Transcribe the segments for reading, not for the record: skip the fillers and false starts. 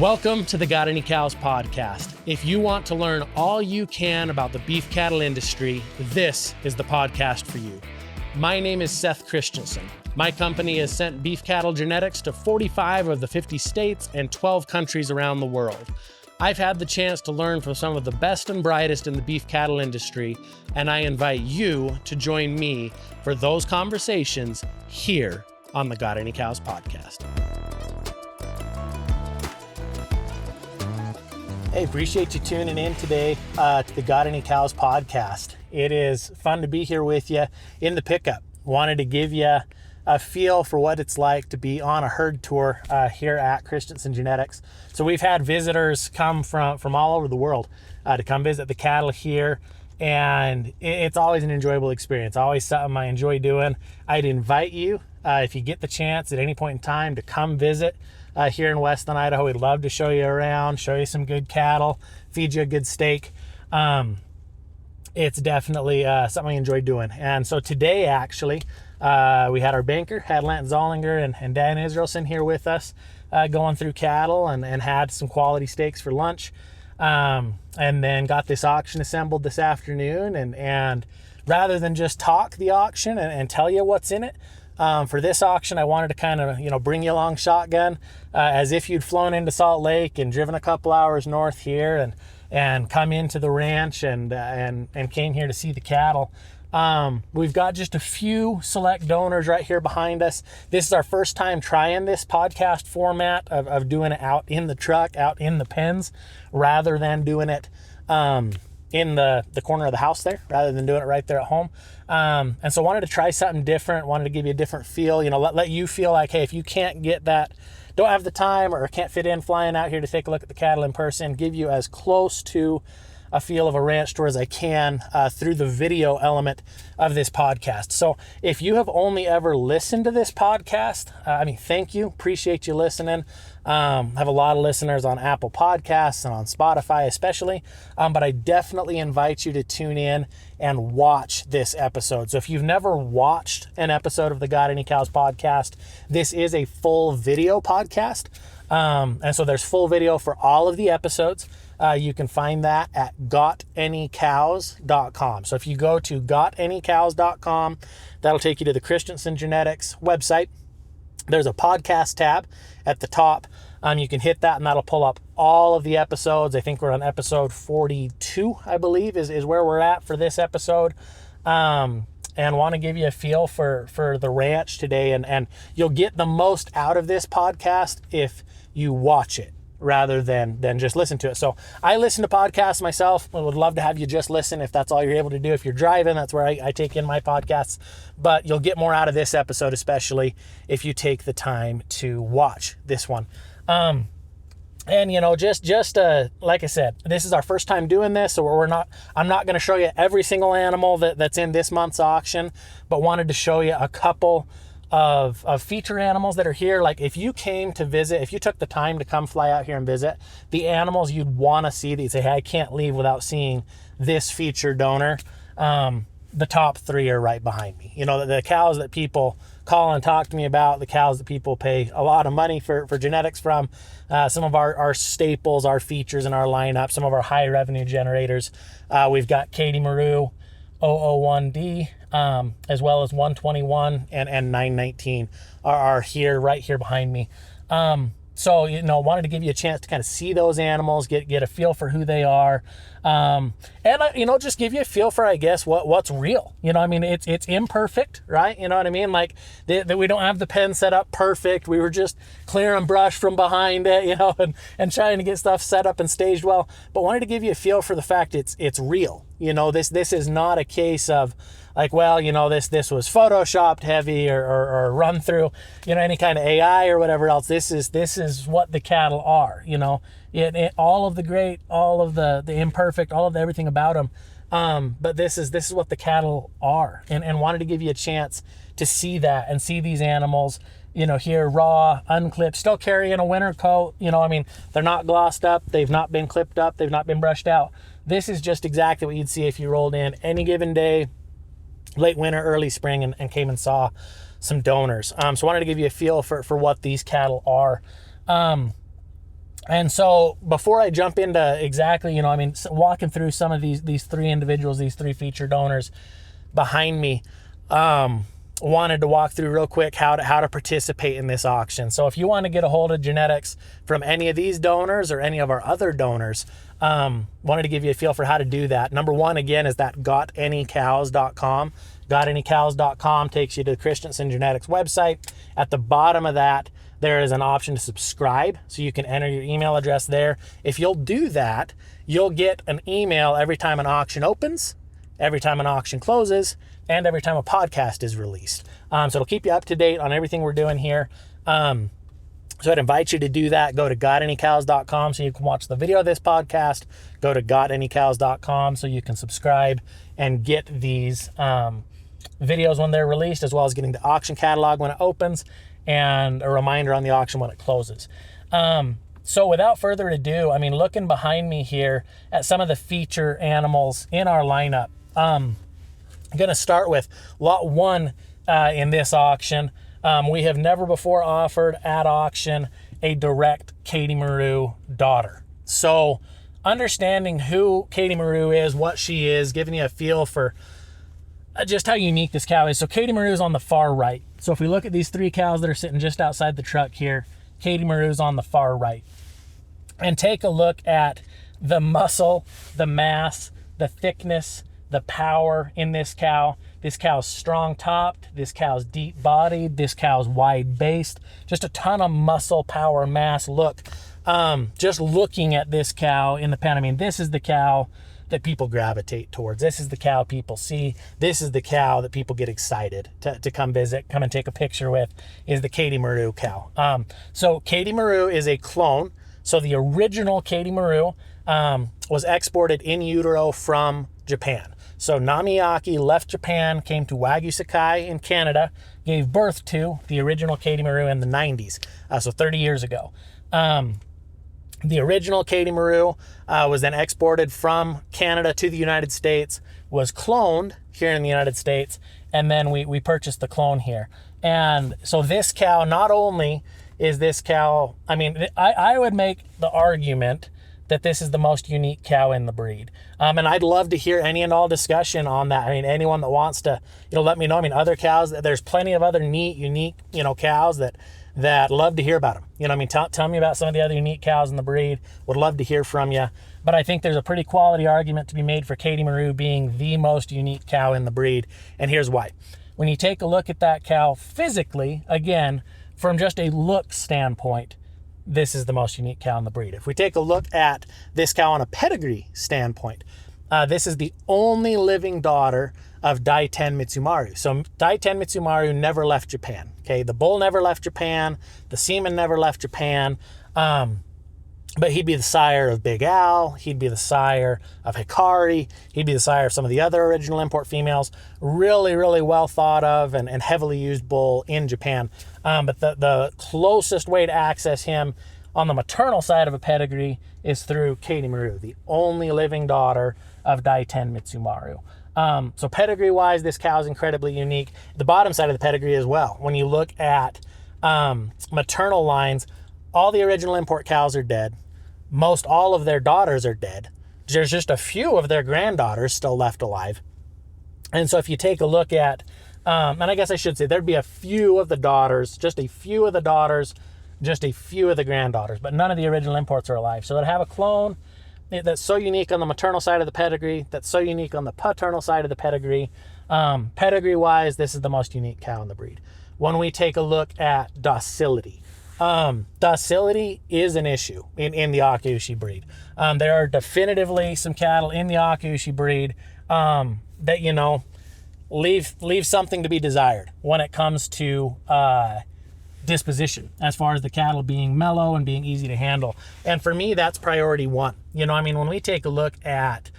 Welcome to the Got Any Cows podcast. If you want to learn all you can about the beef cattle industry, this is the podcast for you. My name is Seth Christensen. My company has sent beef cattle genetics to 45 of the 50 states and 12 countries around the world. I've had the chance to learn from some of the best and brightest in the beef cattle industry, and I invite you to join me for those conversations here on the Got Any Cows podcast. Hey, appreciate you tuning in today to the Got Any Cows podcast. It is fun to be here with you in the pickup. Wanted to give you a feel for what it's like to be on a herd tour here at Christensen Genetics. So we've had visitors come from all over the world to come visit the cattle here, and it's always an enjoyable experience, always something I enjoy doing. I'd invite you, if you get the chance at any point in time, to come visit here in Western Idaho. We'd love to show you around, show you some good cattle, feed you a good steak. It's definitely something I enjoy doing. And so today, actually, we had our banker, had Lance Zollinger and Dan Israelson here with us, going through cattle and had some quality steaks for lunch. And then got this auction assembled this afternoon. And rather than just talk the auction and tell you what's in it, for this auction, I wanted to kind of, bring you along shotgun, as if you'd flown into Salt Lake and driven a couple hours north here and come into the ranch and came here to see the cattle. We've got just a few select donors right here behind us. This is our first time trying this podcast format of doing it out in the truck, out in the pens, rather than doing it in the corner of the house there, rather than doing it right there at home. And so wanted to try something different, wanted to give you a different feel, let you feel like, hey, if you can't get that, don't have the time or can't fit in flying out here to take a look at the cattle in person, give you as close to a feel of a ranch tour as I can through the video element of this podcast. So if you have only ever listened to this podcast, thank you. Appreciate you listening. Have a lot of listeners on Apple Podcasts and on Spotify especially. But I definitely invite you to tune in and watch this episode. So if you've never watched an episode of the Got Any Cows podcast, this is a full video podcast. And so there's full video for all of the episodes. You can find that at gotanycows.com. So if you go to gotanycows.com, that'll take you to the Christensen Genetics website. There's a podcast tab at the top. You can hit that and that'll pull up all of the episodes. I think we're on episode 42, I believe, is where we're at for this episode. And want to give you a feel for the ranch today. And you'll get the most out of this podcast if you watch it rather than just listen to it. So I listen to podcasts myself. I would love to have you just listen if that's all you're able to do. If you're driving, that's where I take in my podcasts. But you'll get more out of this episode, especially if you take the time to watch this one. And just like I said, this is our first time doing this, so I'm not going to show you every single animal that's in this month's auction, but wanted to show you a couple of feature animals that are here. Like if you came to visit, if you took the time to come fly out here and visit, the animals you'd want to see, that you'd say, hey, I can't leave without seeing this feature donor. The top three are right behind me. The cows that people call and talk to me about, the cows that people pay a lot of money for genetics from, some of our staples, our features in our lineup, some of our high revenue generators. We've got Katie Maru, 001D, as well as 121 and 919 are here, right here behind me. So, wanted to give you a chance to kind of see those animals, get a feel for who they are. And, just give you a feel for, I guess, what's real. It's imperfect, right? You know what I mean? Like that we don't have the pen set up perfect. We were just clearing brush from behind it, and trying to get stuff set up and staged well. But wanted to give you a feel for the fact it's real. This is not a case of like, well, this was photoshopped heavy or run through, any kind of AI or whatever else. This is what the cattle are, all of the great, all of the imperfect, all of everything about them. But this is what the cattle are, and wanted to give you a chance to see that and see these animals, here raw, unclipped, still carrying a winter coat. They're not glossed up. They've not been clipped up. They've not been brushed out. This is just exactly what you'd see if you rolled in any given day, late winter, early spring, and came and saw some donors. So I wanted to give you a feel for what these cattle are. And so before I jump into exactly, walking through some of these three individuals, these three feature donors behind me, wanted to walk through real quick how to participate in this auction. So if you want to get a hold of genetics from any of these donors or any of our other donors, wanted to give you a feel for how to do that. Number one, again, is that gotanycows.com. Gotanycows.com takes you to the Christensen Genetics website. At the bottom of that, there is an option to subscribe, so you can enter your email address there. If you'll do that, you'll get an email every time an auction opens, every time an auction closes, and every time a podcast is released. So it'll keep you up to date on everything we're doing here. So I'd invite you to do that. Go to gotanycows.com so you can watch the video of this podcast. Go to gotanycows.com so you can subscribe and get these videos when they're released, as well as getting the auction catalog when it opens and a reminder on the auction when it closes. So without further ado, looking behind me here at some of the feature animals in our lineup, I'm going to start with lot one in this auction. We have never before offered at auction a direct Katie Maru daughter. So understanding who Katie Maru is, what she is, giving you a feel for just how unique this cow is. So Katie Maru is on the far right. So if we look at these three cows that are sitting just outside the truck here, Katie Maru is on the far right. And take a look at the muscle, the mass, the thickness, the power in this cow. This cow's strong topped, this cow's deep bodied, this cow's wide based, just a ton of muscle, power, mass. Look, just looking at this cow in the pen, this is the cow that people gravitate towards. This is the cow people see. This is the cow that people get excited to come visit, come and take a picture with, is the Katie Maru cow. So Katie Maru is a clone. So the original Katie Maru was exported in utero from Japan. So Namiaki left Japan, came to Wagyu Sakai in Canada, gave birth to the original Katie Maru in the 90s, so 30 years ago. The original Katie Maru was then exported from Canada to the United States, was cloned here in the United States, and then we purchased the clone here. And so this cow, not only is this cow, I would make the argument that this is the most unique cow in the breed. And I'd love to hear any and all discussion on that. Anyone that wants to, let me know. Other cows, there's plenty of other neat, unique, cows that love to hear about them. Tell me about some of the other unique cows in the breed. Would love to hear from you. But I think there's a pretty quality argument to be made for Katie Maru being the most unique cow in the breed. And here's why. When you take a look at that cow physically, again, from just a look standpoint, this is the most unique cow in the breed. If we take a look at this cow on a pedigree standpoint, this is the only living daughter of Daiten Mitsumaru. So Daiten Mitsumaru never left Japan. Okay, the bull never left Japan, the semen never left Japan, but he'd be the sire of Big Al, he'd be the sire of Hikari, he'd be the sire of some of the other original import females. Really, really well thought of and heavily used bull in Japan. But the closest way to access him on the maternal side of a pedigree is through Katie Maru, the only living daughter of Daiten Mitsumaru. So pedigree-wise, this cow is incredibly unique. The bottom side of the pedigree as well. When you look at maternal lines, all the original import cows are dead. Most all of their daughters are dead. There's just a few of their granddaughters still left alive. And so if you take a look at, and I guess I should say there'd be a few of the daughters, just a few of the daughters, just a few of the granddaughters, but none of the original imports are alive. So to have a clone that's so unique on the maternal side of the pedigree, that's so unique on the paternal side of the pedigree, pedigree-wise, this is the most unique cow in the breed. When we take a look at docility, docility is an issue in the Akaushi breed. There are definitively some cattle in the Akaushi breed that, leave something to be desired when it comes to disposition, as far as the cattle being mellow and being easy to handle. And for me, that's priority one. When we take a look at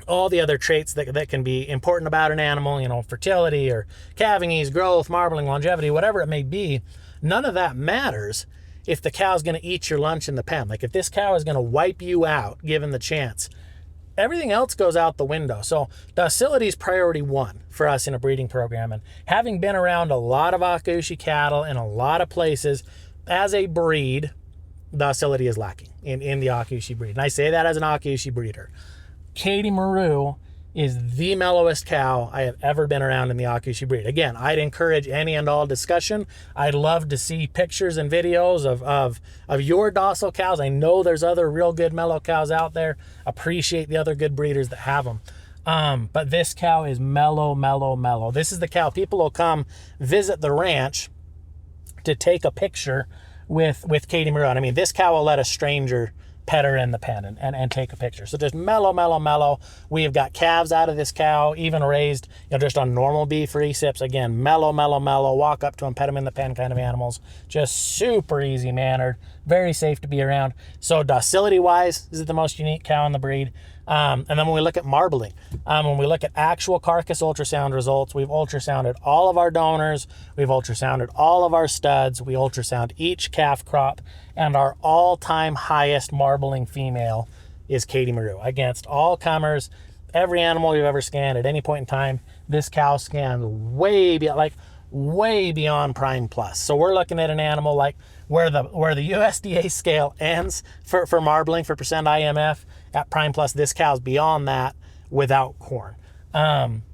all the other traits that can be important about an animal, fertility or calving ease, growth, marbling, longevity, whatever it may be, none of that matters if the cow's going to eat your lunch in the pen. Like if this cow is going to wipe you out given the chance, everything else goes out the window. So docility is priority one for us in a breeding program. And having been around a lot of Akaushi cattle in a lot of places as a breed, docility is lacking in the Akaushi breed. And I say that as an Akaushi breeder. Katie Maru is the mellowest cow I have ever been around in the Akaushi breed. Again, I'd encourage any and all discussion. I'd love to see pictures and videos of your docile cows. I know there's other real good mellow cows out there. Appreciate the other good breeders that have them. But this cow is mellow, mellow, mellow. This is the cow. People will come visit the ranch to take a picture with Katie Maru. I mean, this cow will let a stranger pet her in the pen and take a picture. So just mellow, mellow, mellow. We have got calves out of this cow, even raised, just on normal beef recips. Again, mellow, mellow, mellow. Walk up to them, pet them in the pen kind of animals. Just super easy mannered, very safe to be around. So docility wise, this is the most unique cow in the breed. And then when we look at marbling, when we look at actual carcass ultrasound results, we've ultrasounded all of our donors, we've ultrasounded all of our studs, we ultrasound each calf crop, and our all-time highest marbling female is Katie Maru. Against all comers, every animal we've ever scanned at any point in time, this cow scans way beyond Prime Plus. So we're looking at an animal like where the USDA scale ends for marbling, for percent IMF, at Prime Plus, this cow's beyond that without corn.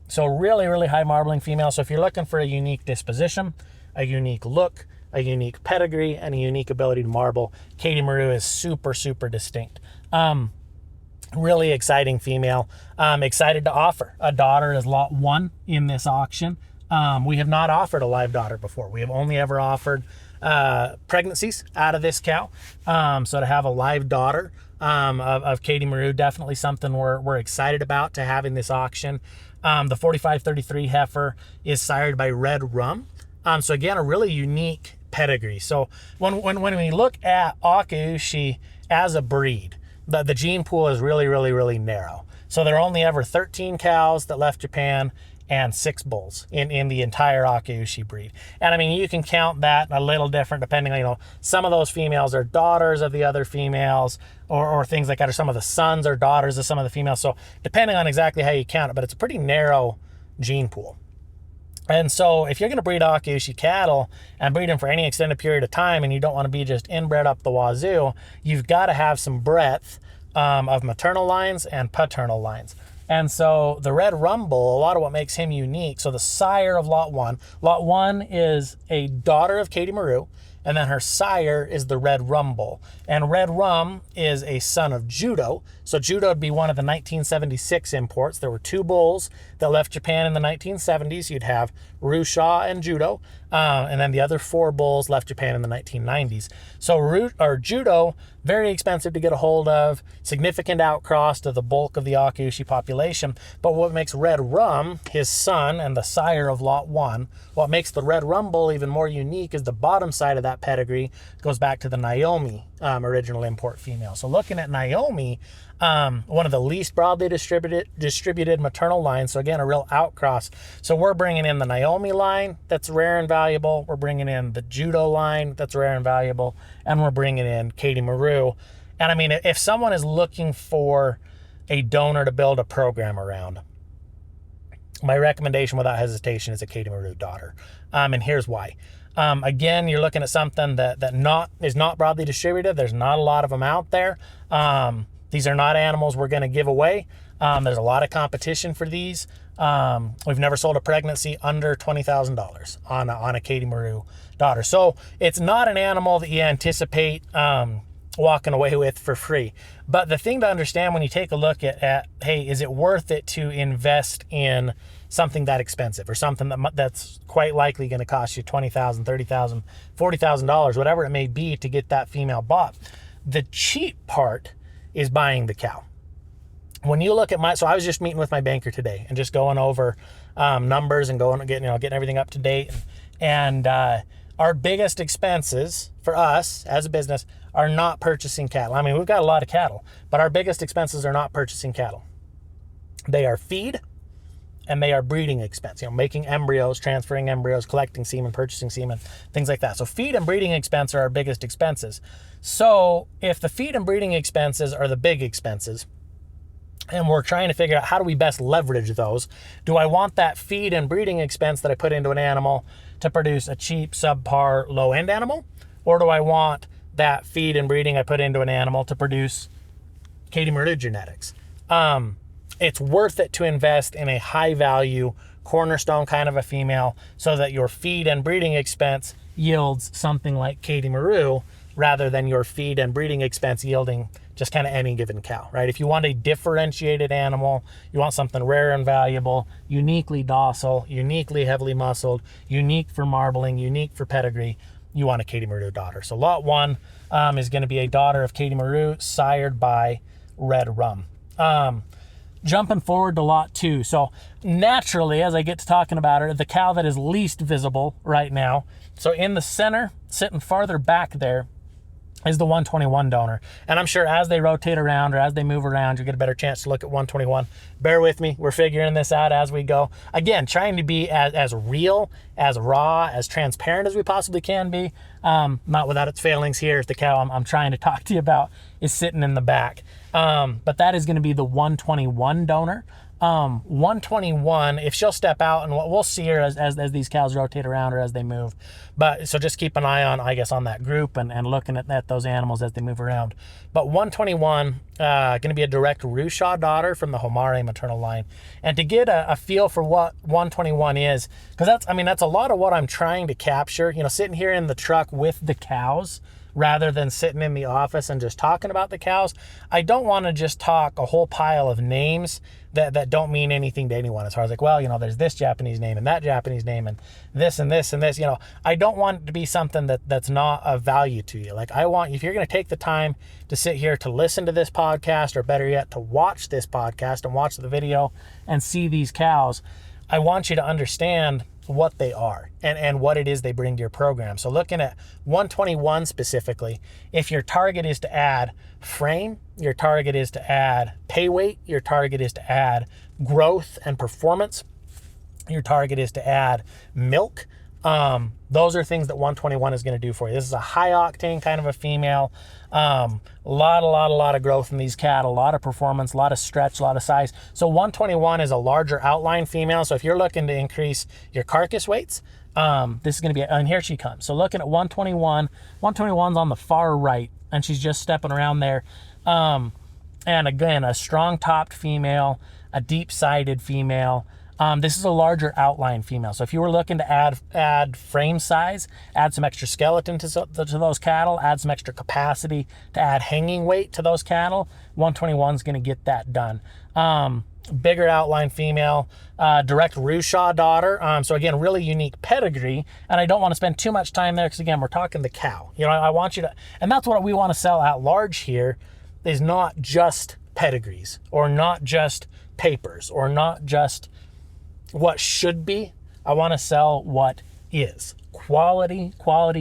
So really, really high marbling female. So if you're looking for a unique disposition, a unique look, a unique pedigree, and a unique ability to marble, Katie Maru is super, super distinct. Really exciting female. Excited to offer a daughter as lot 1 in this auction. We have not offered a live daughter before. We have only ever offered pregnancies out of this cow. So to have a live daughter of Katie Maru, definitely something we're excited about to have in this auction. The 4533 heifer is sired by Red Rum. So again, a really unique pedigree. So when we look at Akaushi as a breed, the gene pool is really, really, really narrow. So there are only ever 13 cows that left Japan and 6 bulls in the entire Akaushi breed. And I mean, you can count that a little different depending on, some of those females are daughters of the other females or things like that, or some of the sons are daughters of some of the females. So depending on exactly how you count it, but it's a pretty narrow gene pool. And so if you're going to breed Akaushi cattle and breed them for any extended period of time, and you don't want to be just inbred up the wazoo, you've got to have some breadth of maternal lines and paternal lines. And so the Red Rumble, a lot of what makes him unique, so the sire of Lot 1 is a daughter of Katie Maru, and then her sire is the Red Rumble. And Red Rum is a son of Judo. So Judo would be one of the 1976 imports. There were 2 bulls that left Japan in the 1970s. You'd have Rusha and Judo, and then the other 4 bulls left Japan in the 1990s. So Judo, very expensive to get a hold of, significant outcross to the bulk of the Akaushi population. But what makes Red Rum, his son and the sire of Lot 1, what makes the Red Rumble even more unique is the bottom side of that pedigree goes back to the Naomi original import female. So looking at Naomi, one of the least broadly distributed maternal lines. So again, a real outcross. So we're bringing in the Naomi line that's rare and valuable. We're bringing in the Judo line that's rare and valuable. And we're bringing in Katie Maru. And I mean, if someone is looking for a donor to build a program around, my recommendation without hesitation is a Katie Maru daughter. And here's why. Again, you're looking at something that is not broadly distributed. There's not a lot of them out there. These are not animals we're going to give away. There's a lot of competition for these. We've never sold a pregnancy under $20,000 on a Katie Maru daughter. So it's not an animal that you anticipate walking away with for free. But the thing to understand when you take a look at hey, is it worth it to invest in something that expensive or something that's quite likely going to cost you $20,000, $30,000, $40,000, whatever it may be to get that female bought? The cheap part is buying the cow. When you look at so I was just meeting with my banker today and just going over numbers and getting everything up to date. And our biggest expenses for us as a business are not purchasing cattle. I mean, we've got a lot of cattle, but our biggest expenses are not purchasing cattle. They are feed and they are breeding expense, making embryos, transferring embryos, collecting semen, purchasing semen, things like that. So feed and breeding expense are our biggest expenses. So if the feed and breeding expenses are the big expenses, and we're trying to figure out how do we best leverage those, do I want that feed and breeding expense that I put into an animal to produce a cheap, subpar, low-end animal? Or do I want that feed and breeding I put into an animal to produce Katie Maru genetics. It's worth it to invest in a high value cornerstone kind of a female so that your feed and breeding expense yields something like Katie Maru rather than your feed and breeding expense yielding just kind of any given cow, right? If you want a differentiated animal, you want something rare and valuable, uniquely docile, uniquely heavily muscled, unique for marbling, unique for pedigree, you want a Katie Maru daughter. So lot 1 is going to be a daughter of Katie Maru sired by Red Rum. Jumping forward to lot 2. So naturally, as I get to talking about her, the cow that is least visible right now. So in the center, sitting farther back there, is the 121 donor. And I'm sure as they rotate around or as they move around, you get a better chance to look at 121. Bear with me. We're figuring this out as we go. Again, trying to be as real, as raw, as transparent as we possibly can be. Not without its failings here. The cow I'm trying to talk to you about is sitting in the back. But that is going to be the 121 donor. 121, if she'll step out, and we'll see her as these cows rotate around or as they move. But so just keep an eye on, I guess, on that group and looking at those animals as they move around. But 121, going to be a direct Rushaw daughter from the Homare maternal line. And to get a feel for what 121 is, because that's a lot of what I'm trying to capture, sitting here in the truck with the cows, rather than sitting in the office and just talking about the cows. I don't want to just talk a whole pile of names that don't mean anything to anyone, as far as like, well, there's this Japanese name and that Japanese name and this and this and this. I don't want it to be something that's not of value to you. Like, I want, if you're going to take the time to sit here to listen to this podcast, or better yet, to watch this podcast and watch the video and see these cows, I want you to understand what they are and what it is they bring to your program. So looking at 121 specifically, if your target is to add frame, your target is to add pay weight, your target is to add growth and performance, your target is to add milk, those are things that 121 is going to do for you. This is a high octane kind of a female. A lot of growth in these cattle, a lot of performance, a lot of stretch, a lot of size. So 121 is a larger outline female. So if you're looking to increase your carcass weights, this is going to be, and here she comes. So looking at 121, 121's on the far right, and she's just stepping around there. And again, a strong topped female, a deep sided female. This is a larger outline female. So if you were looking to add frame size, add some extra skeleton to those cattle, add some extra capacity to add hanging weight to those cattle, 121 is going to get that done. Bigger outline female, direct Rushaw daughter. So again, really unique pedigree. And I don't want to spend too much time there because again, we're talking the cow. I want you to, and that's what we want to sell at large here, is not just pedigrees or not just papers or not just what should be. I want to sell what is quality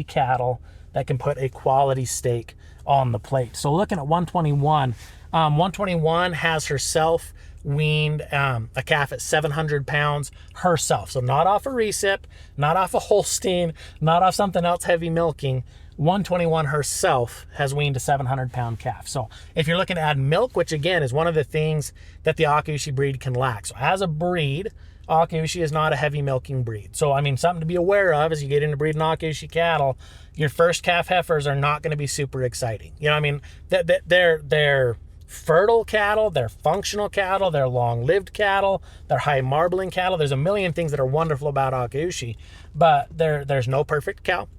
cattle that can put a quality steak on the plate. So looking at 121, 121 has herself weaned a calf at 700 pounds herself. So not off a recip, not off a Holstein, not off something else heavy milking. 121 herself has weaned a 700-pound calf. So if you're looking to add milk, which again is one of the things that the Akaushi breed can lack. So as a breed, Akaushi is not a heavy milking breed. So, something to be aware of as you get into breeding Akaushi cattle, your first calf heifers are not going to be super exciting. They're fertile cattle, they're functional cattle, they're long-lived cattle, they're high marbling cattle. There's a million things that are wonderful about Akaushi, but there's no perfect cow.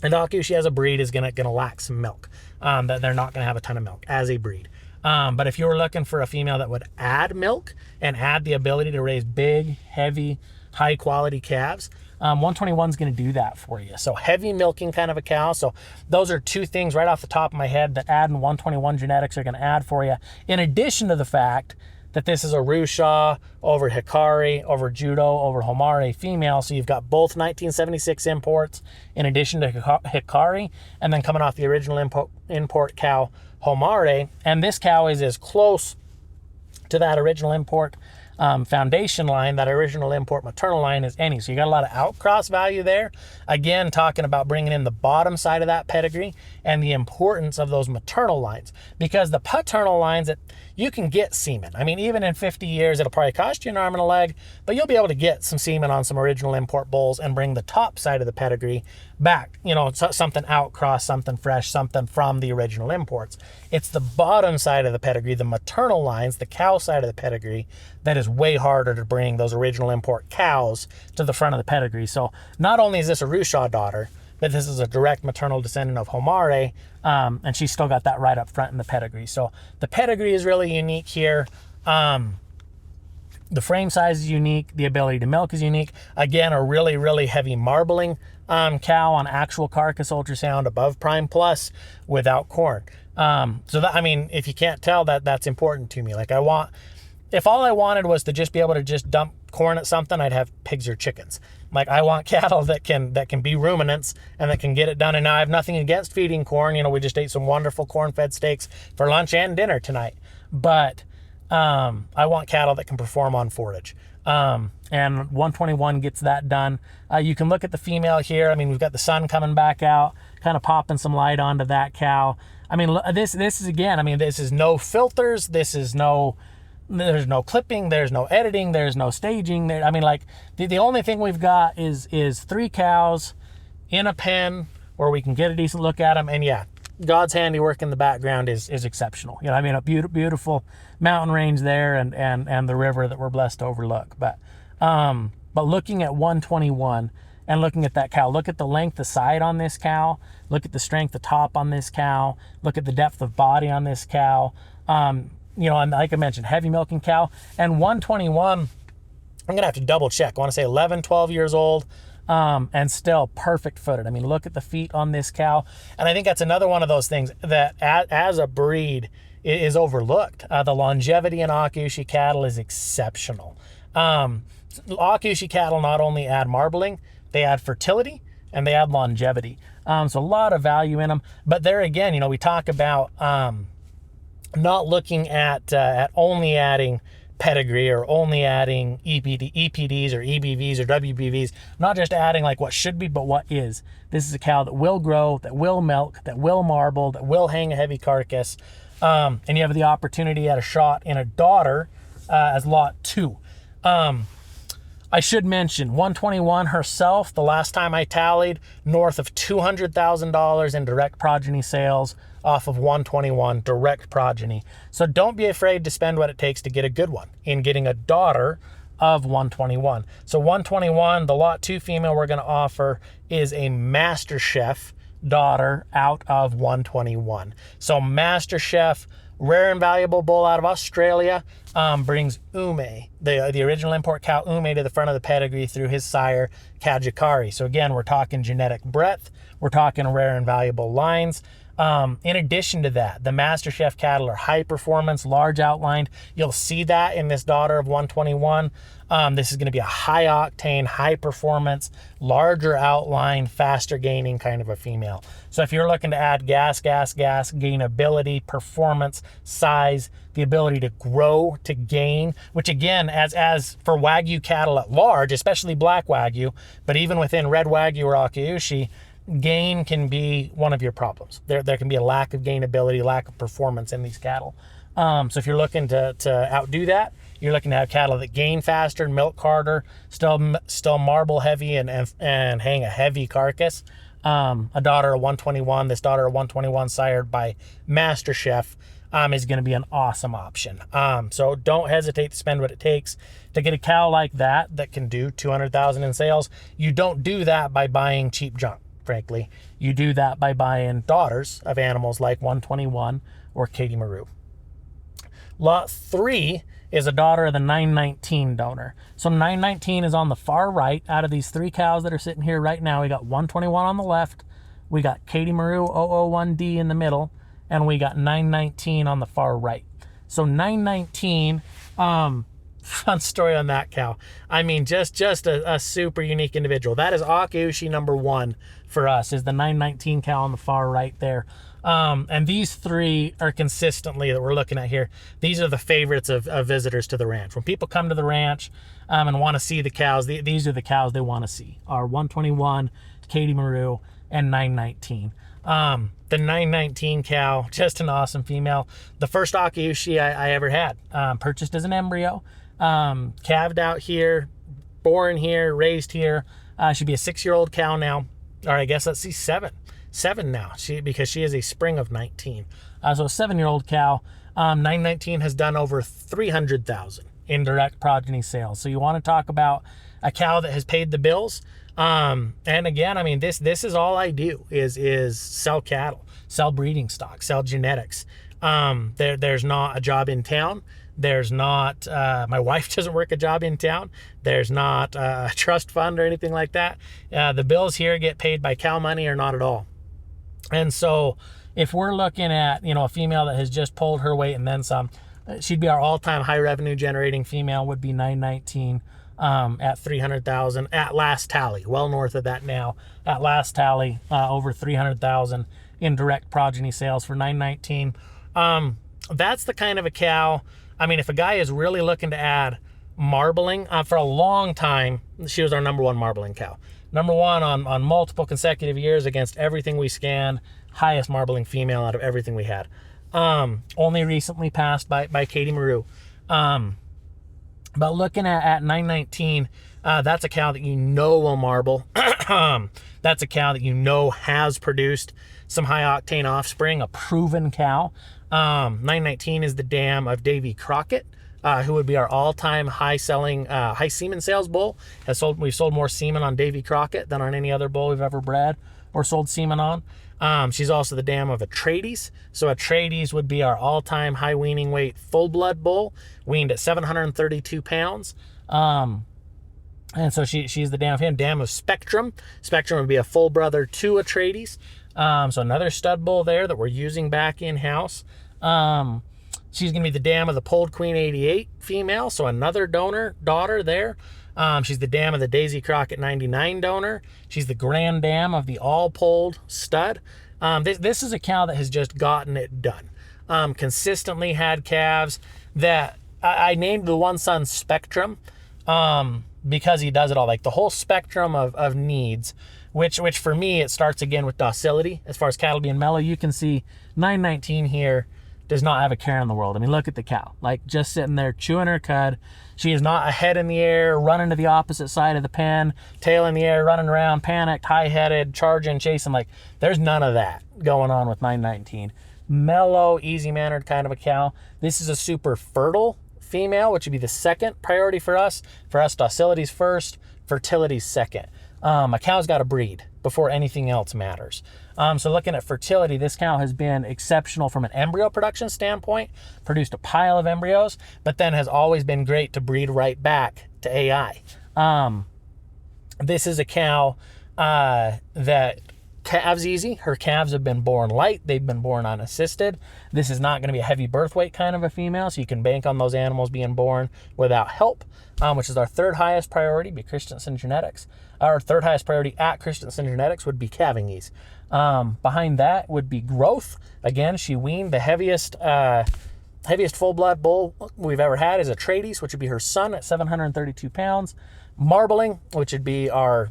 And Akaushi as a breed is going to lack some milk. That they're not going to have a ton of milk as a breed. But if you were looking for a female that would add milk and add the ability to raise big, heavy, high quality calves, 121 is going to do that for you. So heavy milking kind of a cow. So those are two things right off the top of my head that adding 121 genetics are going to add for you. In addition to the fact that this is a Rushaw over Hikari, over Judo, over Homare female. So you've got both 1976 imports in addition to Hikari, and then coming off the original import cow, Homare. And this cow is as close to that original import foundation line, that original import maternal line, is any. So you got a lot of outcross value there. Again, talking about bringing in the bottom side of that pedigree and the importance of those maternal lines, because the paternal lines, that you can get semen. I mean, even in 50 years, it'll probably cost you an arm and a leg, but you'll be able to get some semen on some original import bulls and bring the top side of the pedigree back, you know, something outcross, something fresh, something from the original imports. It's the bottom side of the pedigree, the maternal lines, the cow side of the pedigree, that is way harder to bring those original import cows to the front of the pedigree. So not only is this a Rushaw daughter, but this is a direct maternal descendant of Homare, and she's still got that right up front in the pedigree. So the pedigree is really unique here. The frame size is unique. The ability to milk is unique. Again, a really, really heavy marbling cow on actual carcass ultrasound above Prime Plus without corn. So that, I mean, if you can't tell, that's important to me. Like, if all I wanted was to just be able to just dump corn at something, I'd have pigs or chickens. Like, I want cattle that can be ruminants and that can get it done. And now I have nothing against feeding corn. You know, we just ate some wonderful corn-fed steaks for lunch and dinner tonight. But I want cattle that can perform on forage. And 121 gets that done. You can look at the female here. I mean, we've got the sun coming back out, kind of popping some light onto that cow. I mean, this is, again, I mean, this is no filters. There's no clipping, there's no editing, there's no staging. I mean, like, the only thing we've got is 3 cows in a pen where we can get a decent look at them. And yeah, God's handiwork in the background is exceptional. You know, I mean, a beautiful mountain range there, and the river that we're blessed to overlook. But looking at 121 and looking at that cow, look at the length of side on this cow, look at the strength of top on this cow, look at the depth of body on this cow. You know, and like I mentioned, heavy milking cow. And 121, I'm going to have to double check. I want to say 11, 12 years old, and still perfect footed. I mean, look at the feet on this cow. And I think that's another one of those things that as a breed is overlooked. The longevity in Akiushi cattle is exceptional. Akiushi cattle not only add marbling, they add fertility and they add longevity. So a lot of value in them. But there again, you know, we talk about not looking at only adding pedigree or only adding EPDs or EBVs or WBVs, not just adding like what should be, but what is. This is a cow that will grow, that will milk, that will marble, that will hang a heavy carcass. And you have the opportunity at a shot in a daughter as lot 2. I should mention 121 herself, the last time I tallied, north of $200,000 in direct progeny sales off of 121 direct progeny. So don't be afraid to spend what it takes to get a good one in getting a daughter of 121. So 121, the lot 2 female we're going to offer, is a Master Chef daughter out of 121. So Master Chef, rare and valuable bull out of Australia, brings Ume, the original import cow Ume, to the front of the pedigree through his sire Kajikari. So again, we're talking genetic breadth, we're talking rare and valuable lines. In addition to that, the Master Chef cattle are high performance, large outlined. You'll see that in this daughter of 121. This is going to be a high octane, high performance, larger outline, faster gaining kind of a female. So if you're looking to add gas, gainability, performance, size, the ability to grow, to gain, which again, as for Wagyu cattle at large, especially black Wagyu, but even within red Wagyu or Akiushi, gain can be one of your problems. There can be a lack of gainability, lack of performance in these cattle. So if you're looking to outdo that, you're looking to have cattle that gain faster, milk harder, still marble heavy and hang a heavy carcass. A daughter of 121, this daughter of 121 sired by Master Chef, is going to be an awesome option. So don't hesitate to spend what it takes to get a cow like that can do 200,000 in sales. You don't do that by buying cheap junk. Frankly, you do that by buying daughters of animals like 121 or Katie Maru. Lot 3 is a daughter of the 919 donor. So 919 is on the far right. Out of these 3 cows that are sitting here right now, we got 121 on the left, we got Katie Maru 001D in the middle, and we got 919 on the far right. So 919, fun story on that cow. I mean, just a super unique individual. That is Akiushi number 1 for us is the 919 cow on the far right there. And these three are consistently that we're looking at here. These are the favorites of visitors to the ranch. When people come to the ranch and want to see the cows, these are the cows they want to see. Our 121, Katie Maru, and 919. The 919 cow, just an awesome female. The first Akaushi I ever had, purchased as an embryo, calved out here, born here, raised here. She'd be a 6-year-old cow now, or I guess let's see, seven now, because she is a spring of 19. So a 7-year-old cow. 919 has done over 300,000 in direct progeny sales. So you want to talk about a cow that has paid the bills. And again, I mean, this is all I do is sell cattle, sell breeding stock, sell genetics. There's not a job in town. There's not, my wife doesn't work a job in town. There's not a trust fund or anything like that. The bills here get paid by cow money or not at all. And so if we're looking at, a female that has just pulled her weight and then some, she'd be our all-time high revenue generating female, would be 919 at 300,000 at last tally, well north of that now. At last tally, over 300,000 in direct progeny sales for 919. That's the kind of a cow. I mean, if a guy is really looking to add marbling, for a long time, she was our number one marbling cow. Number one on multiple consecutive years against everything we scanned, highest marbling female out of everything we had. Only recently passed by Katie Maru. But looking at 919, that's a cow that will marble. That's a cow that has produced some high octane offspring, a proven cow. 919 is the dam of Davy Crockett, who would be our all-time high semen sales bull. We've sold more semen on Davy Crockett than on any other bull we've ever bred or sold semen on. She's also the dam of Atreides. So Atreides would be our all-time high weaning weight full-blood bull, weaned at 732 pounds. And so she's the dam of him. Dam of Spectrum. Spectrum would be a full brother to Atreides. So another stud bull there that we're using back in-house. She's going to be the dam of the Polled Queen 88 female, so another daughter there. She's the dam of the Daisy Crockett 99 donor. She's the grand dam of the all-polled stud. This is a cow that has just gotten it done. Consistently had calves that I named the one son Spectrum because he does it all, like the whole spectrum of needs, which for me, it starts again with docility. As far as cattle being mellow, you can see 919 here does not have a care in the world. I mean, look at the cow, like just sitting there chewing her cud. She is not a head in the air, running to the opposite side of the pen, tail in the air, running around, panicked, high-headed, charging, chasing. Like, there's none of that going on with 919. Mellow, easy-mannered kind of a cow. This is a super fertile female, which would be the second priority for us. For us, docility's first, fertility's second. A cow's got to breed before anything else matters. So looking at fertility, this cow has been exceptional from an embryo production standpoint, produced a pile of embryos, but then has always been great to breed right back to AI. This is a cow that calves easy. Her calves have been born light. They've been born unassisted. This is not going to be a heavy birth weight kind of a female, so you can bank on those animals being born without help, which is our third highest priority, be Christensen Genetics. Our third highest priority at Christensen Genetics would be calving ease. Behind that would be growth. Again, she weaned the heaviest full-blood bull we've ever had is Atreides, which would be her son at 732 pounds. Marbling, which would be our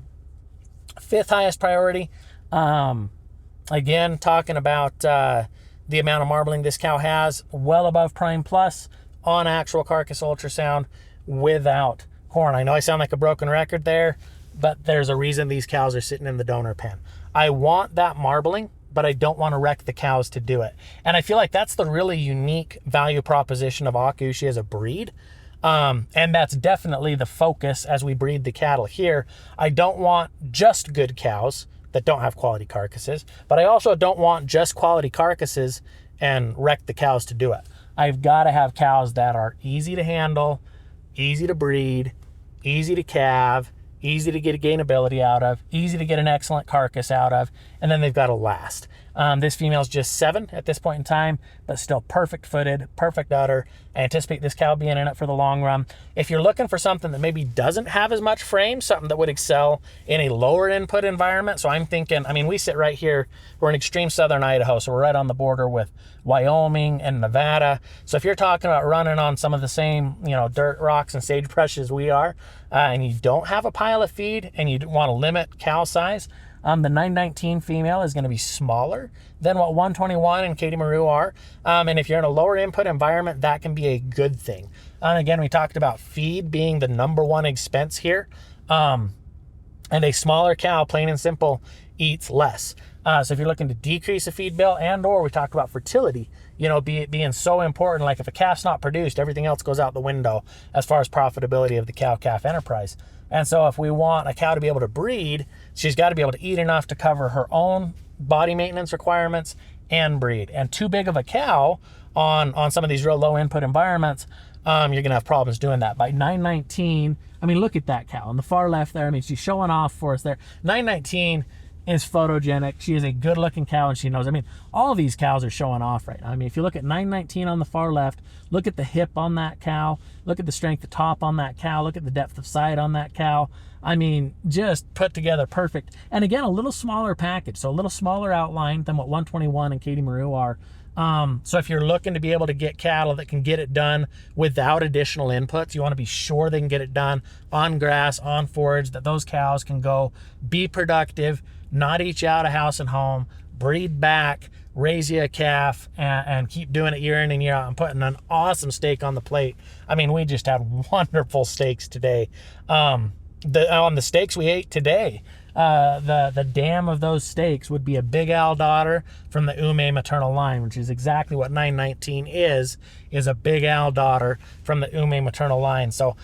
fifth highest priority. Again, talking about the amount of marbling this cow has, well above Prime Plus on actual carcass ultrasound without corn. I know I sound like a broken record there, but there's a reason these cows are sitting in the donor pen. I want that marbling, but I don't want to wreck the cows to do it. And I feel like that's the really unique value proposition of Akaushi as a breed. And that's definitely the focus as we breed the cattle here. I don't want just good cows that don't have quality carcasses, but I also don't want just quality carcasses and wreck the cows to do it. I've got to have cows that are easy to handle, easy to breed, easy to calve, easy to get a gainability out of, easy to get an excellent carcass out of, and then they've got to last. This female is just 7 at this point in time, but still perfect footed, perfect udder. I anticipate this cow being in it for the long run. If you're looking for something that maybe doesn't have as much frame, something that would excel in a lower input environment. So I'm thinking, I mean, we sit right here. We're in extreme southern Idaho, so we're right on the border with Wyoming and Nevada. So if you're talking about running on some of the same, dirt, rocks, and sagebrush as we are, and you don't have a pile of feed and you want to limit cow size, the 919 female is going to be smaller than what 121 and Katie Maru are. And if you're in a lower input environment, that can be a good thing. And again, we talked about feed being the number one expense here. And a smaller cow, plain and simple, eats less. So if you're looking to decrease the feed bill, and or we talked about fertility, being so important. Like if a calf's not produced, everything else goes out the window as far as profitability of the cow-calf enterprise. And so if we want a cow to be able to breed, she's got to be able to eat enough to cover her own body maintenance requirements and breed. And too big of a cow on some of these real low input environments, you're going to have problems doing that. By 919, I mean, look at that cow on the far left there. I mean, she's showing off for us there. 919 is photogenic. She is a good looking cow, and she knows. I mean, all of these cows are showing off right now. I mean, if you look at 919 on the far left, look at the hip on that cow, look at the strength of top on that cow, look at the depth of side on that cow. I mean, just put together perfect. And again, a little smaller package, so a little smaller outline than what 121 and Katie Maru are. So if you're looking to be able to get cattle that can get it done without additional inputs, you want to be sure they can get it done on grass, on forage, that those cows can go be productive, not eat you out of house and home, breed back, raise you a calf, and keep doing it year in and year out and putting an awesome steak on the plate. I mean, we just had wonderful steaks today. On the steaks we ate today, the dam of those steaks would be a Big Al daughter from the Ume maternal line, which is exactly what 919 is a Big Al daughter from the Ume maternal line. So,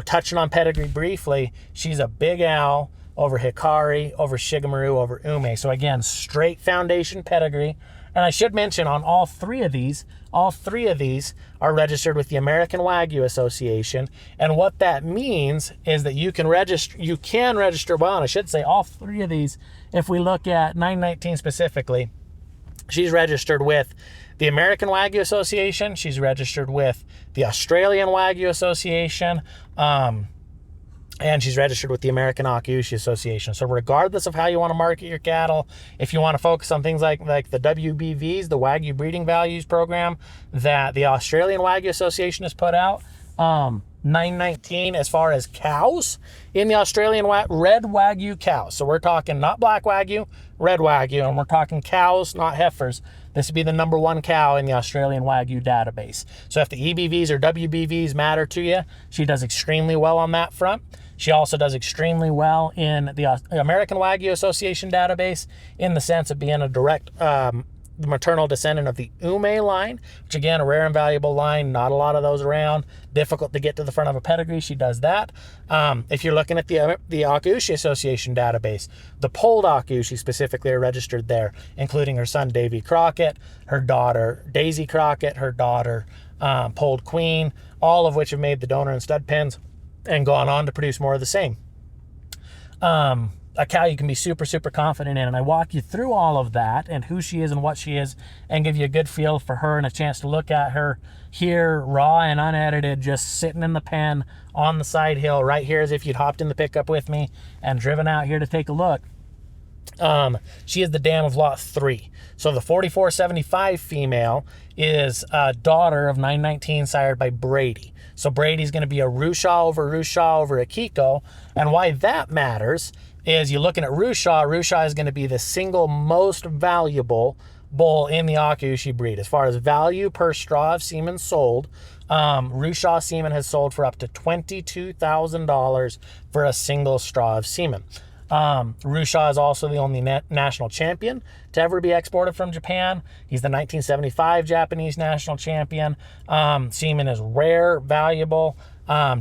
touching on pedigree briefly, she's a Big Al over Hikari, over Shigamaru, over Ume. So again, straight foundation pedigree. And I should mention on all three of these are registered with the American Wagyu Association. And what that means is that you can register, well, and I should say all three of these, if we look at 919 specifically, she's registered with the American Wagyu Association. She's registered with the Australian Wagyu Association. And she's registered with the American Akiushi Association. So regardless of how you want to market your cattle, if you want to focus on things like the WBVs, the Wagyu Breeding Values Program that the Australian Wagyu Association has put out, 919 as far as cows in the Australian red Wagyu cows. So we're talking not black Wagyu, red Wagyu, and we're talking cows, not heifers. This would be the number one cow in the Australian Wagyu database. So if the EBVs or WBVs matter to you, she does extremely well on that front. She also does extremely well in the American Wagyu Association database in the sense of being a direct maternal descendant of the Ume line, which again, a rare and valuable line, not a lot of those around, difficult to get to the front of a pedigree. She does that. If you're looking at the Akiushi Association database, the polled Akiushi specifically are registered there, including her son Davy Crockett, her daughter Daisy Crockett, her daughter Polled Queen, all of which have made the donor and stud pens and gone on to produce more of the same. A cow you can be super, super confident in. And I walk you through all of that and who she is and what she is and give you a good feel for her and a chance to look at her here, raw and unedited, just sitting in the pen on the side hill right here as if you'd hopped in the pickup with me and driven out here to take a look. She is the dam of lot 3. So the 4475 female is a daughter of 919 sired by Brady. So Brady's going to be a Rushaw over Akiko. And why that matters is you're looking at Rushaw. Rushaw is going to be the single most valuable bull in the Akiushi breed. As far as value per straw of semen sold, Rushaw semen has sold for up to $22,000 for a single straw of semen. Rushaw is also the only national champion to ever be exported from Japan. He's the 1975 Japanese national champion. Semen is rare, valuable,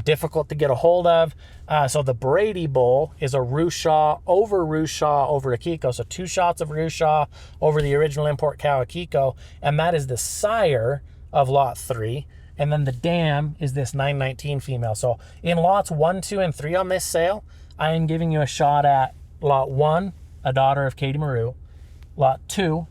difficult to get a hold of. So the Brady bull is a Rushaw over Akiko. So 2 shots of Rushaw over the original import cow Akiko. And that is the sire of lot 3. And then the dam is this 919 female. So in lots 1, 2, and 3 on this sale, I am giving you a shot at lot 1, a daughter of Katie Maru, lot 2,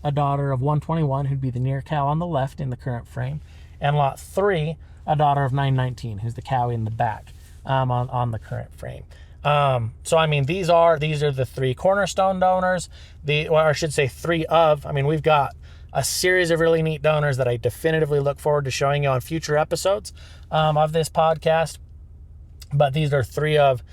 a daughter of 121, who'd be the near cow on the left in the current frame, and lot 3, a daughter of 919, who's the cow in the back on the current frame. So I mean, these are the 3 cornerstone donors. Or I should say 3 of. I mean, we've got a series of really neat donors that I definitively look forward to showing you on future episodes of this podcast. But these are 3 of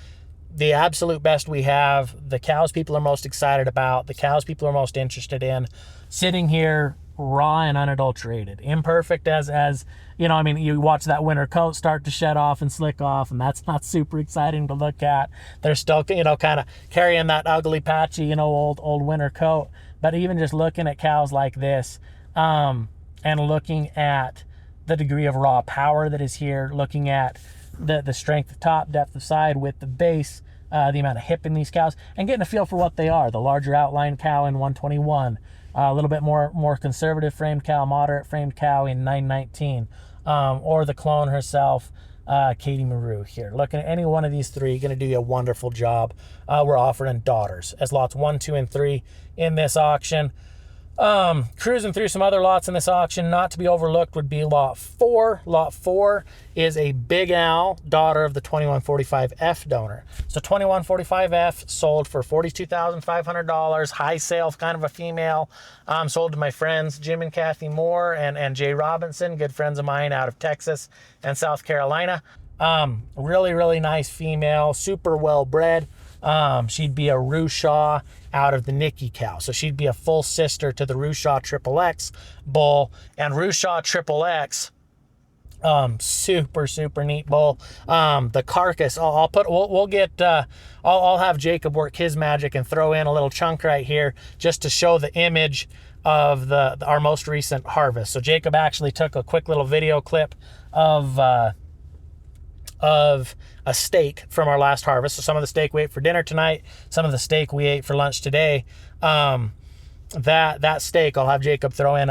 the absolute best we have, the cows people are most excited about, the cows people are most interested in, sitting here raw and unadulterated, imperfect as you know. I mean, you watch that winter coat start to shed off and slick off, and that's not super exciting to look at. They're still, you know, kind of carrying that ugly, patchy, you know, old winter coat. But even just looking at cows like this, and looking at the degree of raw power that is here, looking at the strength of top, depth of side, width of base, the amount of hip in these cows, and getting a feel for what they are. The larger outline cow in 121, a little bit more conservative framed cow, moderate framed cow in 919, or the clone herself, Katie Maru here. Looking at any one of these 3, going to do you a wonderful job. We're offering daughters as lots 1, 2, and 3 in this auction. Cruising through some other lots in this auction, not to be overlooked would be lot 4. Lot 4 is a Big Al, daughter of the 2145F donor. So 2145F sold for $42,500, high sale, kind of a female. Sold to my friends Jim and Kathy Moore and Jay Robinson, good friends of mine out of Texas and South Carolina. Really, really nice female, super well bred. She'd be a Rushaw out of the Nicky cow. So she'd be a full sister to the Rushaw XXX bull. And Rushaw XXX, super neat bull. The carcass, I'll have Jacob work his magic and throw in a little chunk right here just to show the image of our most recent harvest. So Jacob actually took a quick little video clip of a steak from our last harvest. So some of the steak we ate for dinner tonight, some of the steak we ate for lunch today. That steak, I'll have Jacob throw in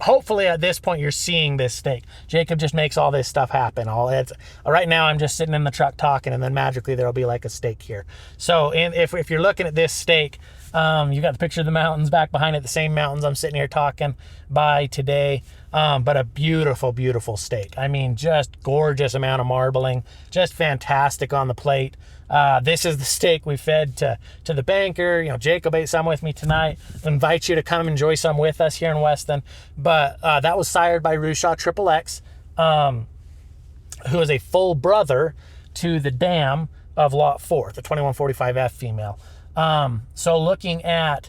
hopefully at this point you're seeing this steak. Jacob just makes all this stuff happen. Right now I'm just sitting in the truck talking, and then magically there'll be like a steak here. So if you're looking at this steak, you got the picture of the mountains back behind it, the same mountains I'm sitting here talking by today. But a beautiful, beautiful steak. I mean, just gorgeous amount of marbling, just fantastic on the plate. This is the steak we fed to the banker. You know, Jacob ate some with me tonight. I invite you to come enjoy some with us here in Weston. But that was sired by Rushaw XXX, who is a full brother to the dam of lot 4, the 2145F female. So looking at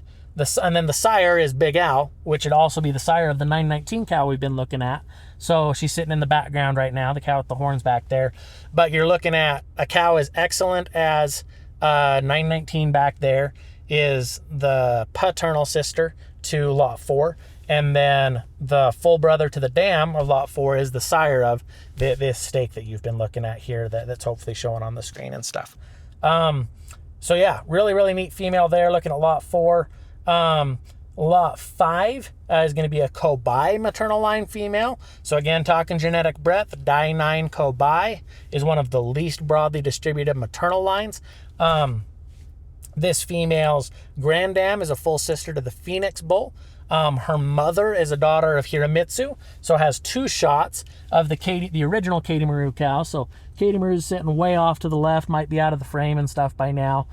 and then the sire is Big Al, which would also be the sire of the 919 cow we've been looking at. So she's sitting in the background right now, the cow with the horns back there. But you're looking at a cow as excellent as 919 back there is the paternal sister to lot 4. And then the full brother to the dam of lot 4 is the sire of this steak that you've been looking at here that's hopefully showing on the screen and stuff. So yeah, really, really neat female there looking at lot 4. Lot 5 is going to be a Cobai maternal line female. So again, talking genetic breadth, Di9 Cobai is one of the least broadly distributed maternal lines. This female's granddam is a full sister to the Phoenix bull. Her mother is a daughter of Hiramitsu, so has 2 shots of the original Katie Maru cow. So Katie Maru's sitting way off to the left, might be out of the frame and stuff by now.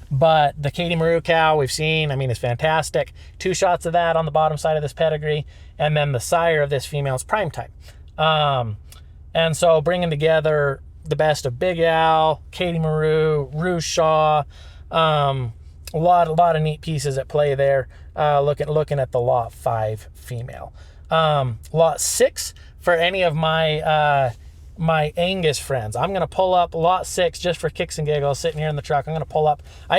But the Katie Maru cow we've seen, I mean, is fantastic. 2 shots of that on the bottom side of this pedigree. And then the sire of this female is prime type. And so bringing together the best of Big Al, Katie Maru, Rushaw, a lot of neat pieces at play there. Looking at the lot 5 female. Lot 6 for any of my Angus friends. I'm going to pull up lot 6 just for kicks and giggles, sitting here in the truck. I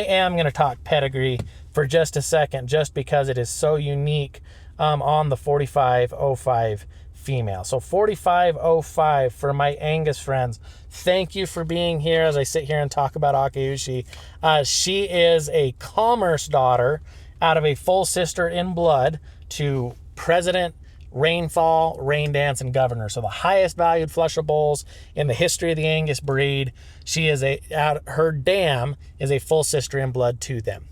am going to talk pedigree for just a second, just because it is so unique on the 4505 female. So 4505 for my Angus friends. Thank you for being here as I sit here and talk about Akaushi. She is a commerce daughter out of a full sister in blood to President Rainfall, Rain Dance, and Governor. So the highest valued flusher bulls in the history of the Angus breed. Her dam is a full sister in blood to them.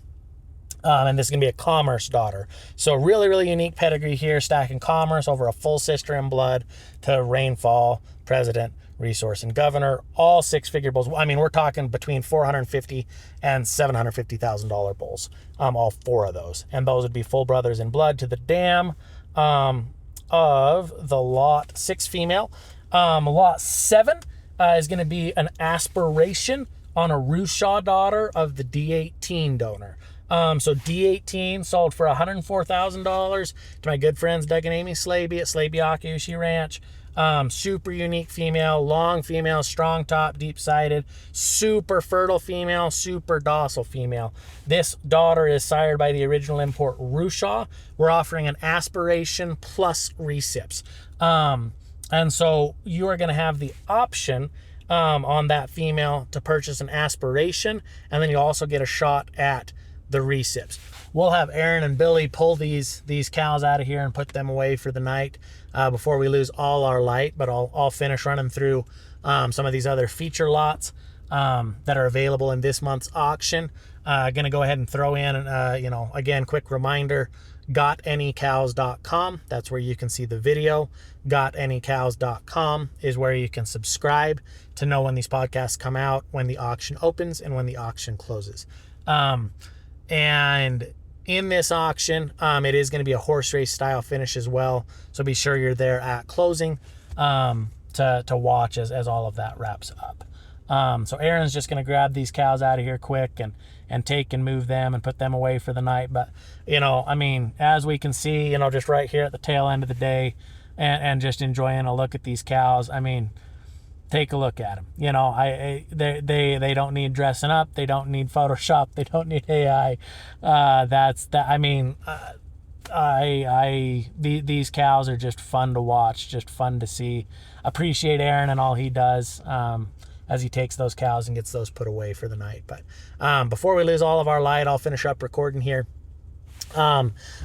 And this is going to be a commerce daughter. So really, really unique pedigree here, stacking commerce over a full sister in blood to rainfall, president, resource, and governor, all six-figure bulls. I mean, we're talking between $450,000 and $750,000 bulls, all four of those. And those would be full brothers in blood to the dam of the lot 6 female. Lot 7 is going to be an aspiration on a Rushaw daughter of the D18 donor. So D18 sold for $104,000 to my good friends Doug and Amy Slaby at Slaby Akiushi Ranch. Super unique female, long female, strong top, deep-sided, super fertile female, super docile female. This daughter is sired by the original import Rushaw. We're offering an aspiration plus recips. And so you are going to have the option on that female to purchase an aspiration, and then you also get a shot at the recips. We'll have Aaron and Billy pull these cows out of here and put them away for the night before we lose all our light, but I'll finish running through some of these other feature lots that are available in this month's auction. Gonna go ahead and throw in, again, quick reminder, gotanycows.com. That's where you can see the video. Gotanycows.com is where you can subscribe to know when these podcasts come out, when the auction opens, and when the auction closes. And in this auction, it is going to be a horse race style finish as well. So be sure you're there at closing to watch as all of that wraps up. So Aaron's just going to grab these cows out of here quick and take and move them and put them away for the night. But, as we can see, just right here at the tail end of the day and just enjoying a look at these cows. Take a look at them. They don't need dressing up. They don't need Photoshop. They don't need AI. These cows are just fun to watch, just fun to see. Appreciate Aaron and all he does as he takes those cows and gets those put away for the night. But before we lose all of our light, I'll finish up recording here.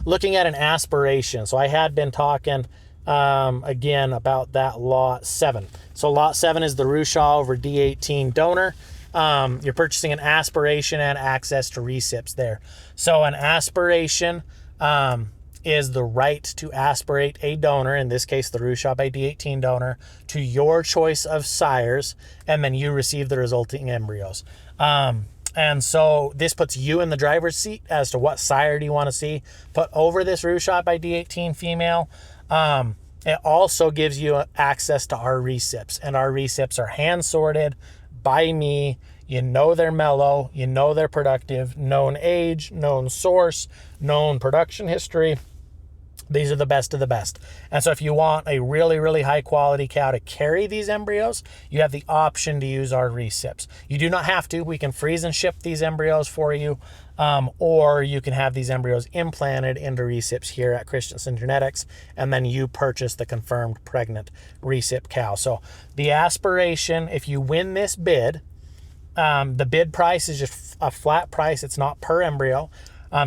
Looking at an aspiration. So I had been talking again about that lot 7. So lot 7 is the Rushaw over D18 donor. You're purchasing an aspiration and access to recips there. So an aspiration is the right to aspirate a donor, in this case the Rushaw by D18 donor, to your choice of sires, and then you receive the resulting embryos. And so this puts you in the driver's seat as to what sire do you want to see put over this Rushaw by D18 female. It also gives you access to our recips, and our recips are hand sorted by me. They're mellow, they're productive, known age, known source, known production history. These are the best of the best. And so if you want a really, really high quality cow to carry these embryos, you have the option to use our recips. You do not have to. We can freeze and ship these embryos for you, or you can have these embryos implanted into recips here at Christensen Genetics, and then you purchase the confirmed pregnant recip cow. So the aspiration, if you win this bid, the bid price is just a flat price. It's not per embryo.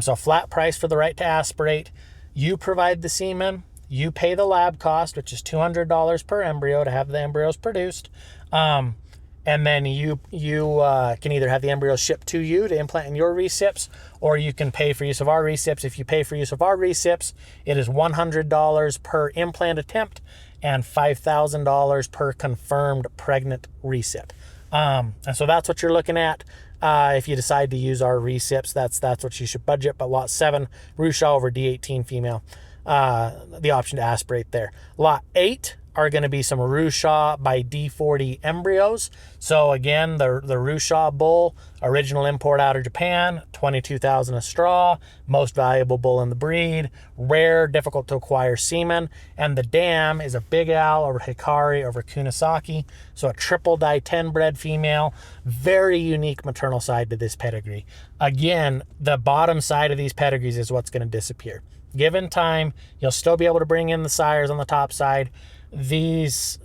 So a flat price for the right to aspirate. You provide the semen, you pay the lab cost, which is $200 per embryo to have the embryos produced. And then you can either have the embryos shipped to you to implant in your recips, or you can pay for use of our recips. If you pay for use of our recips, it is $100 per implant attempt and $5,000 per confirmed pregnant recip. And so that's what you're looking at. If you decide to use our recips, that's what you should budget. But lot 7, Rushaw over D18 female, the option to aspirate there. Lot 8 are going to be some Rushaw by D40 embryos. So again, the Rushaw bull, original import out of Japan, $22,000 a straw, most valuable bull in the breed, rare, difficult to acquire semen, and the dam is a Big Al over Hikari over Kunisaki. So a triple die 10 bred female, very unique maternal side to this pedigree. Again, the bottom side of these pedigrees is what's going to disappear. Given time, you'll still be able to bring in the sires on the top side. These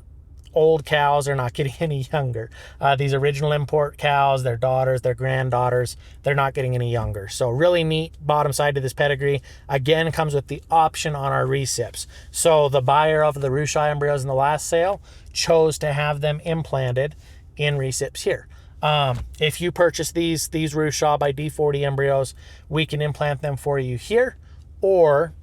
old cows are not getting any younger. These original import cows, their daughters, their granddaughters, they're not getting any younger. So really neat bottom side to this pedigree. Again, comes with the option on our recips. So the buyer of the Rushaw embryos in the last sale chose to have them implanted in recips here. If you purchase these Rushaw by D40 embryos, we can implant them for you here, or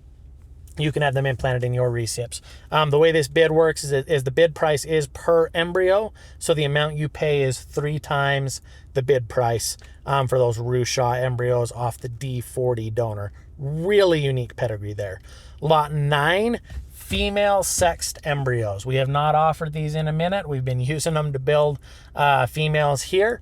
you can have them implanted in your recips. The way this bid works is the bid price is per embryo, so the amount you pay is 3 times the bid price for those Rushaw embryos off the D40 donor. Really unique pedigree there. Lot 9, female sexed embryos. We have not offered these in a minute. We've been using them to build females here.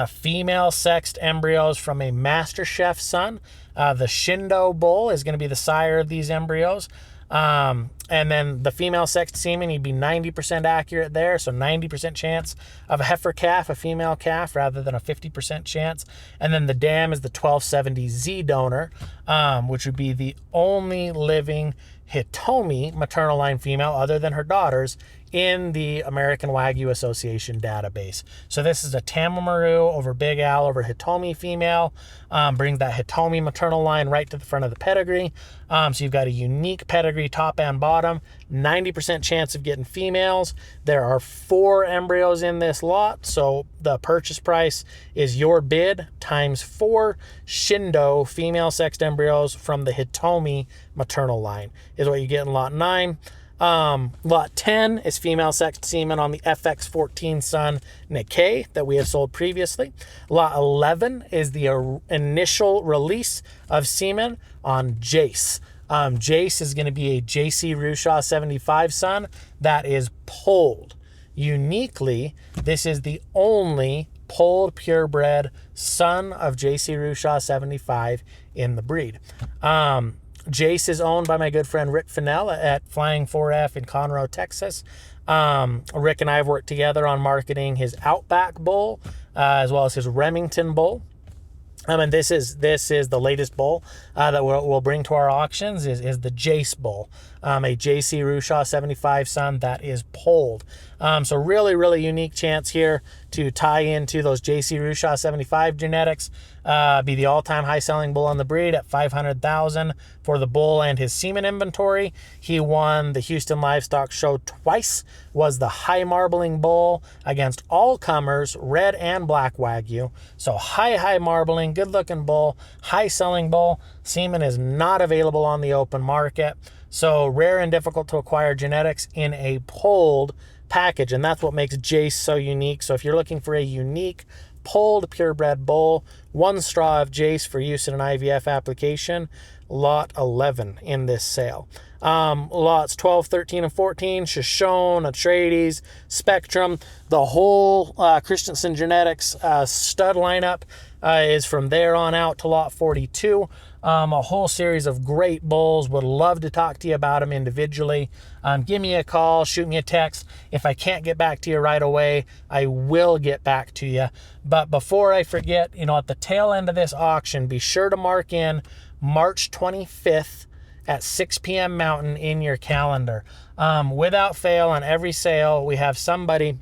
Female sexed embryos from a Master Chef son. The Shindo bull is going to be the sire of these embryos. And then the female sexed semen, you'd be 90% accurate there. So 90% chance of a heifer calf, a female calf, rather than a 50% chance. And then the dam is the 1270Z donor, which would be the only living Hitomi maternal line female other than her daughters in the American Wagyu Association database. So this is a Tamamaru over Big Al over Hitomi female. Brings that Hitomi maternal line right to the front of the pedigree. So you've got a unique pedigree top and bottom, 90% chance of getting females. There are 4 embryos in this lot, so the purchase price is your bid times 4 Shindo female sexed embryos from the Hitomi maternal line is what you get in lot 9. Lot 10 is female sexed semen on the FX14 son Nikkei that we have sold previously. Lot 11 is the initial release of semen on Jace. Jace is going to be a JC Rushaw 75 son that is polled. Uniquely, this is the only polled purebred son of JC Rushaw 75 in the breed. Jace is owned by my good friend Rick Fennell at Flying 4F in Conroe, Texas. Rick and I have worked together on marketing his Outback bull as well as his Remington bull. And this is the latest bull that we'll bring to our auctions is the Jace bull, a JC Rushaw 75 son that is polled. So really, really unique chance here to tie into those JC Rushaw 75 genetics, be the all-time high-selling bull on the breed at $500,000 for the bull and his semen inventory. He won the Houston Livestock Show twice, was the high marbling bull against all comers, red and black Wagyu. So high marbling, good-looking bull, high-selling bull. Semen is not available on the open market. So rare and difficult to acquire genetics in a polled package, and that's what makes Jace so unique. So if you're looking for a unique polled purebred bull, 1 straw of Jace for use in an IVF application, lot 11 in this sale. Lots 12, 13, and 14, Shoshone, Atreides, Spectrum, the whole Christensen Genetics stud lineup is from there on out to lot 42. A whole series of great bulls. Would love to talk to you about them individually. Give me a call, shoot me a text. If I can't get back to you right away, I will get back to you. But before I forget, at the tail end of this auction, be sure to mark in March 25th at 6 p.m. Mountain in your calendar. Without fail, on every sale, we have somebody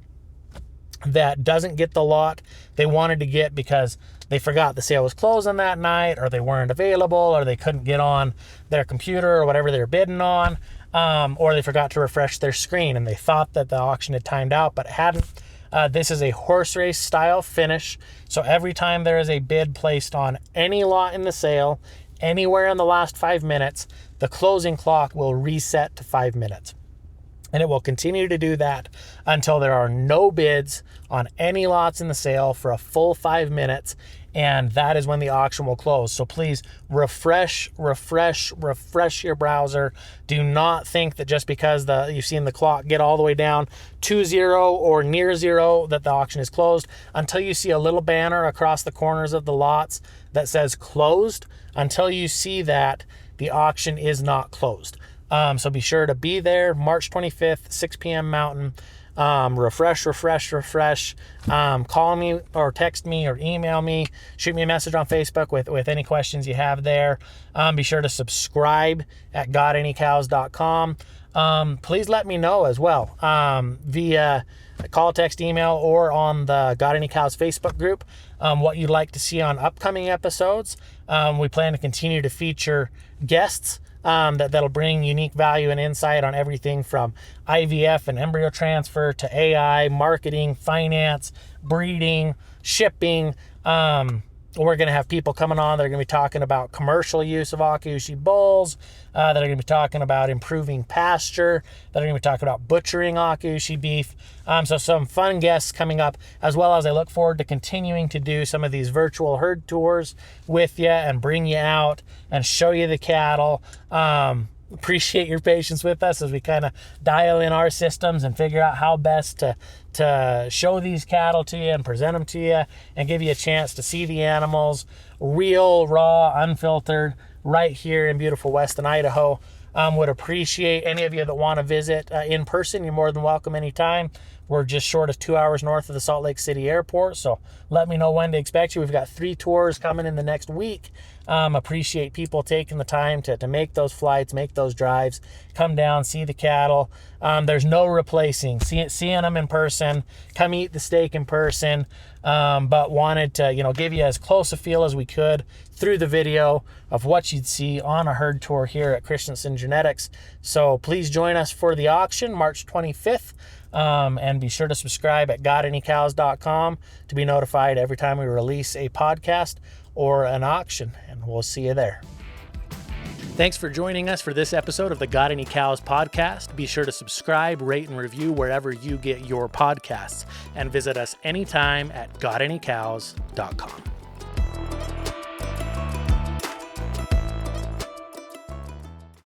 that doesn't get the lot they wanted to get because they forgot the sale was closing that night, or they weren't available, or they couldn't get on their computer or whatever they're bidding on, or they forgot to refresh their screen and they thought that the auction had timed out, but it hadn't. This is a horse race style finish. So every time there is a bid placed on any lot in the sale, anywhere in the last 5 minutes, the closing clock will reset to 5 minutes. And it will continue to do that until there are no bids on any lots in the sale for a full 5 minutes. And that is when the auction will close. So please refresh your browser. Do not think that just because you've seen the clock get all the way down to 0 or near 0 that the auction is closed. Until you see a little banner across the corners of the lots that says closed, until you see that, the auction is not closed. So be sure to be there March 25th, 6 p.m. Mountain. Refresh. Call me or text me or email me. Shoot me a message on Facebook with any questions you have there. Be sure to subscribe at gotanycows.com. Please let me know as well via call, text, email, or on the Got Any Cows Facebook group what you'd like to see on upcoming episodes. We plan to continue to feature guests that'll bring unique value and insight on everything from IVF and embryo transfer to AI, marketing, finance, breeding, shipping. We're going to have people coming on that are going to be talking about commercial use of Akaushi bulls, that are going to be talking about improving pasture, that are going to be talking about butchering Akaushi beef. So some fun guests coming up, as well as I look forward to continuing to do some of these virtual herd tours with you and bring you out and show you the cattle. Appreciate your patience with us as we kind of dial in our systems and figure out how best to show these cattle to you and present them to you and give you a chance to see the animals real, raw, unfiltered, right here in beautiful Weston, Idaho. Would appreciate any of you that want to visit in person. You're more than welcome anytime. We're just short of 2 hours north of the Salt Lake City airport, so let me know when to expect you. We've got 3 tours coming in the next week. Appreciate people taking the time to make those flights, make those drives, come down, see the cattle. There's no replacing seeing them in person. Come eat the steak in person, but wanted to give you as close a feel as we could through the video of what you'd see on a herd tour here at Christensen Genetics. So please join us for the auction March 25th. And be sure to subscribe at gotanycows.com to be notified every time we release a podcast or an auction, and we'll see you there. Thanks for joining us for this episode of the Got Any Cows podcast. Be sure to subscribe, rate, and review wherever you get your podcasts, and visit us anytime at gotanycows.com.